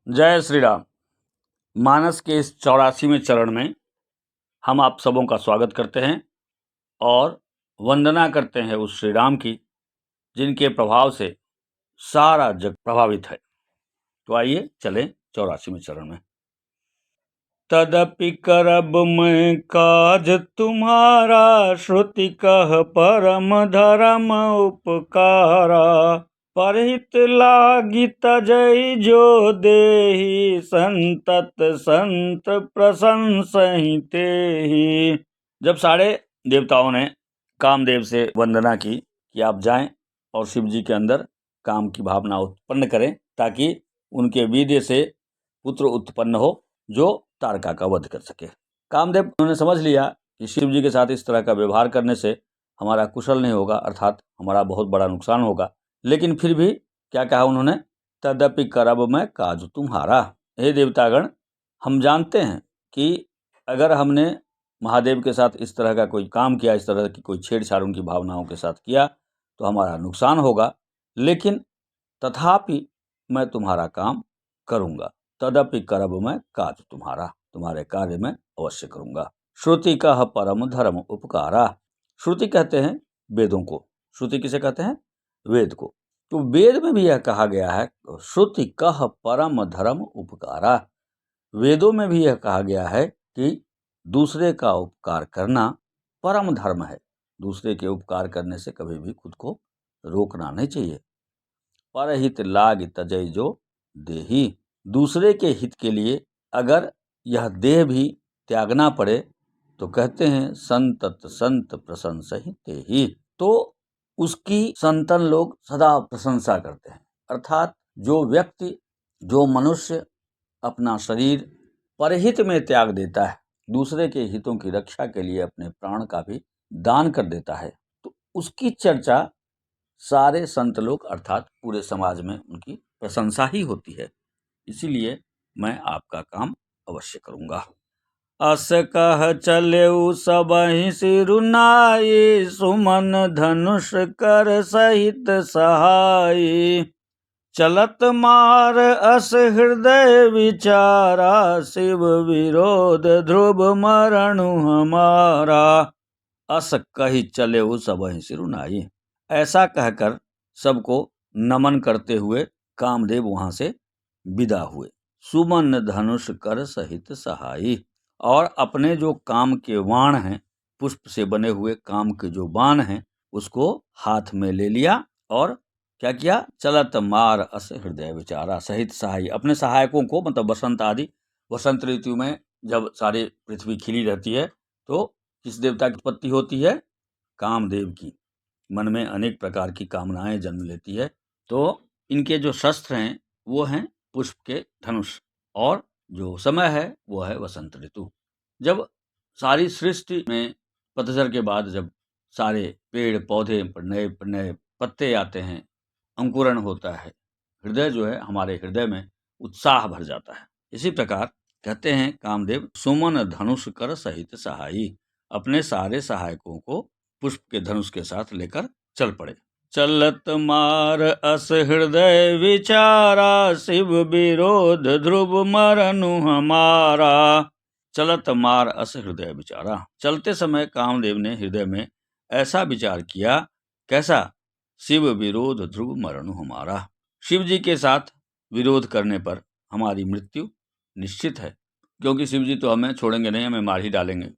जय श्री राम। मानस के इस 84वें चरण में हम आप सबों का स्वागत करते हैं और वंदना करते हैं उस श्री राम की जिनके प्रभाव से सारा जग प्रभावित है। तो आइए चलें 84वें चरण में। तदपि करब मैं काज तुम्हारा, श्रुति कह परम धर्म उपकारा। परहित लागी तजई जो देहि, संतत संत प्रशंसहि तेहि। जब सारे देवताओं ने कामदेव से वंदना की कि आप जाएं और शिव जी के अंदर काम की भावना उत्पन्न करें ताकि उनके वीर्य से पुत्र उत्पन्न हो जो तारका का वध कर सके। कामदेव उन्होंने समझ लिया कि शिव जी के साथ इस तरह का व्यवहार करने से हमारा कुशल नहीं होगा, अर्थात हमारा बहुत बड़ा नुकसान होगा। लेकिन फिर भी क्या कहा उन्होंने, तदपि करब मैं काज तुम्हारा। हे देवतागण, हम जानते हैं कि अगर हमने महादेव के साथ इस तरह का कोई काम किया, इस तरह की कोई छेड़छाड़ उनकी भावनाओं के साथ किया तो हमारा नुकसान होगा, लेकिन तथापि मैं तुम्हारा काम करूँगा। तदपि करब मैं काज तुम्हारा, तुम्हारे कार्य में अवश्य करूँगा। श्रुति कह परम धर्म उपकारा। श्रुति कहते हैं वेदों को। श्रुति किसे कहते हैं? वेद को। तो वेद में भी यह कहा गया है, श्रुति कह परम धर्म उपकारा। वेदों में भी यह कहा गया है कि दूसरे का उपकार करना परम धर्म है। दूसरे के उपकार करने से कभी भी खुद को रोकना नहीं चाहिए। परहित लाग तजय जो देही। दूसरे के हित के लिए अगर यह देह भी त्यागना पड़े तो कहते हैं संतत संत प्रशंसहि तेहि। तो उसकी संतन लोग सदा प्रशंसा करते हैं। अर्थात जो व्यक्ति, जो मनुष्य अपना शरीर परहित में त्याग देता है, दूसरे के हितों की रक्षा के लिए अपने प्राण का भी दान कर देता है, तो उसकी चर्चा सारे संत लोग अर्थात पूरे समाज में उनकी प्रशंसा ही होती है। इसीलिए मैं आपका काम अवश्य करूँगा। अस कह चलेउ सबहि सिरुनाई, सुमन धनुष कर सहित सहाई। चलत मार अस हृदय विचारा, शिव विरोध ध्रुव मरणु हमारा। अस कही चलेउ सबहि सिरुनाई। ऐसा कहकर सबको नमन करते हुए कामदेव वहां से विदा हुए। सुमन धनुष कर सहित सहाई। और अपने जो काम के बाण हैं, पुष्प से बने हुए काम के जो बाण हैं, उसको हाथ में ले लिया और क्या किया, चलत मार अस हृदय विचारा सहित सहाई। अपने सहायकों को, मतलब बसंत आदि, वसंत ऋतु में जब सारी पृथ्वी खिली रहती है तो किस देवता की उत्पत्ति होती है? कामदेव की। मन में अनेक प्रकार की कामनाएं जन्म लेती है, तो इनके जो शस्त्र हैं वो हैं पुष्प के धनुष, और जो समय है वो है वसंत ऋतु। जब सारी सृष्टि में पतझड़ के बाद जब सारे पेड़ पौधे पर नए नए पत्ते आते हैं, अंकुरण होता है, हृदय जो है, हमारे हृदय में उत्साह भर जाता है। इसी प्रकार कहते हैं कामदेव, सुमन धनुष कर सहित सहाई। अपने सारे सहायकों को पुष्प के धनुष के साथ लेकर चल पड़े। चलत मार अस हृदय विचारा, शिव विरोध ध्रुव मरनु हमारा। चलत मार अस हृदय विचारा। चलते समय कामदेव ने हृदय में ऐसा विचार किया। कैसा? शिव विरोध ध्रुव मरनु हमारा। शिव जी के साथ विरोध करने पर हमारी मृत्यु निश्चित है, क्योंकि शिव जी तो हमें छोड़ेंगे नहीं, हमें मार ही डालेंगे।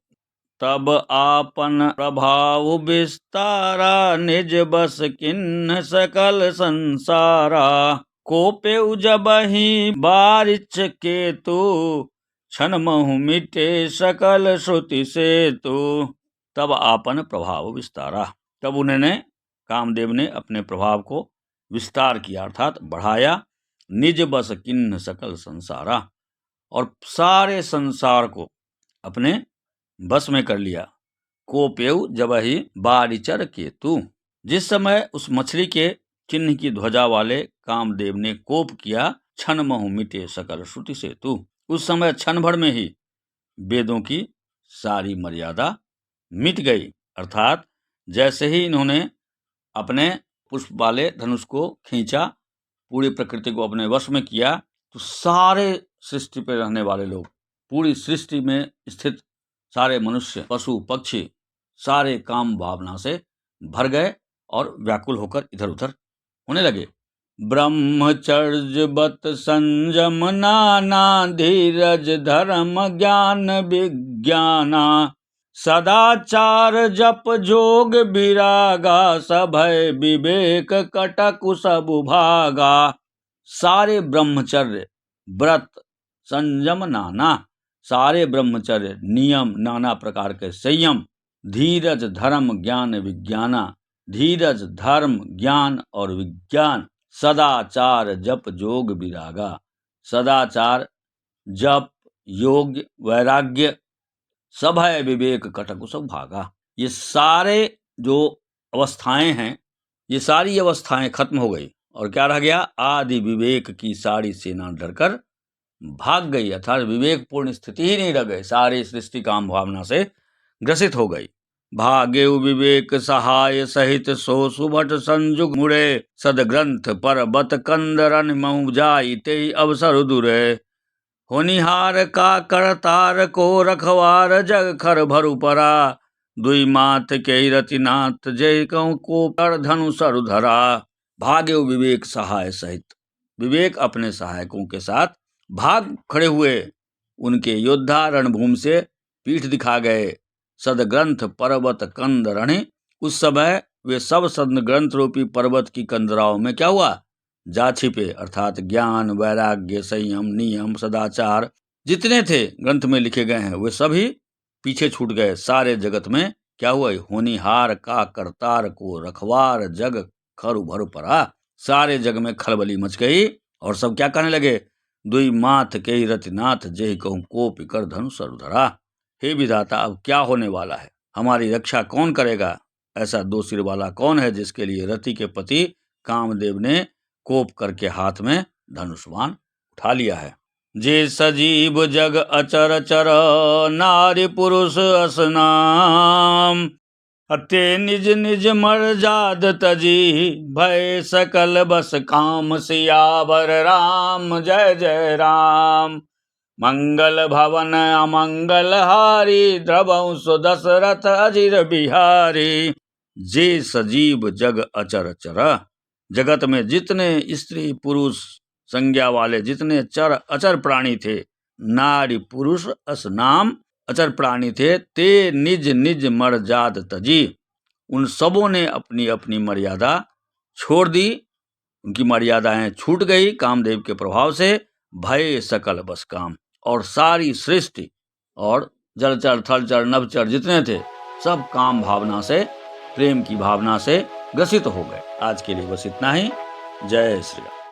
तब आपन प्रभाव विस्तारा, निज बस किन्न सकल संसारा। कोपेउ जबहि बारिच केतु, क्षण महु मिटे सकल श्रुति सेतु। तब आपन प्रभाव विस्तारा। तब उन्होंने, कामदेव ने अपने प्रभाव को विस्तार किया, अर्थात बढ़ाया। निज बस किन्न सकल संसारा। और सारे संसार को अपने बस में कर लिया। कोपेउ जबहि बारिचर केतु। जिस समय उस मछली के चिन्ह की ध्वजा वाले कामदेव ने कोप किया, क्षण महु मिटे सकल श्रुति सेतु, उस समय क्षण भर में ही वेदों की सारी मर्यादा मिट गई। अर्थात जैसे ही इन्होंने अपने पुष्प वाले धनुष को खींचा, पूरी प्रकृति को अपने वश में किया, तो सारे सृष्टि पे रहने वाले लोग, पूरी सृष्टि में स्थित सारे मनुष्य, पशु, पक्षी सारे काम भावना से भर गए और व्याकुल होकर इधर उधर होने लगे। ब्रह्मचर्य बत संयम नाना, धीरज धर्म ज्ञान विज्ञाना, सदाचार जप जोग विरागा, सभय विवेक कटकु सब भागा। सारे ब्रह्मचर्य, व्रत, संयम नाना, सारे ब्रह्मचर्य, नियम, नाना प्रकार के संयम, धीरज धर्म ज्ञान विज्ञाना, धीरज धर्म ज्ञान और विज्ञान, सदाचार जप जोग विरागा, सदाचार जप योग वैराग्य, सभय विवेक कटकु सब भागा। ये सारे जो अवस्थाएं हैं, ये सारी अवस्थाएं खत्म हो गई और क्या रह गया? आदि विवेक की सारी सेना डरकर भाग गई, अर्थात विवेकपूर्ण स्थिति ही नहीं रह गई, सारी सृष्टि काम भावना से ग्रसित हो गई। भागे विवेक सहाय सहित, सो सुभट संजुग मुड़े, सदग्रंथ परबत कंदरन मऊ जाई, ते अवसर दुरे। होनिहार का करतार को रखवार, जग खर भरु परा, दुई मात के रतिनाथ, जय कहूँ को कर धनु सरु धरा। भागे विवेक सहाय सहित, विवेक अपने सहायकों के साथ भाग खड़े हुए, उनके योद्धा रणभूमि से पीठ दिखा गए। सदग्रंथ पर्वत कंद रणे, उस समय वे सब सदग्रंथ रूपी पर्वत की कंदराओं में क्या हुआ? जा छिपे, अर्थात ज्ञान वैराग्य संयम नियम सदाचार जितने थे ग्रंथ में लिखे गए हैं वे सभी पीछे छूट गए। सारे जगत में क्या हुआ? होनिहार का करतार को रखवार, जग खरु भरु परा, सारे जग में खलबली मच गई और सब क्या कहने लगे? दुई माथ के रतिनाथ, जय कहूँ कोप कर धनु सरु धरा। हे विधाता, अब क्या होने वाला है? हमारी रक्षा कौन करेगा? ऐसा दो सिर वाला कौन है जिसके लिए रति के पति कामदेव ने कोप करके हाथ में धनुष्मान उठा लिया है। जे सजीव जग अचर चर, नारी पुरुष असनाम, अते निज निज मर्जाद तजी, भय सकल बस काम, सियावर राम जय जय राम। मंगल भवन अमंगल हारी, द्रवं सु दशरथ अजिर बिहारी। जे सजीव जग अचर चर, जगत में जितने स्त्री पुरुष संज्ञा वाले जितने चर अचर प्राणी थे, नारी पुरुष असनाम अचर प्राणी थे, ते निज निज मर्याद तजी, उन सबों ने अपनी अपनी मर्यादा छोड़ दी, उनकी मर्यादाएं छूट गई कामदेव के प्रभाव से। भय सकल बस काम, और सारी सृष्टि और जलचर थलचर नभचर जितने थे सब काम भावना से, प्रेम की भावना से ग्रसित हो गए। आज के लिए बस इतना ही। जय श्री राम।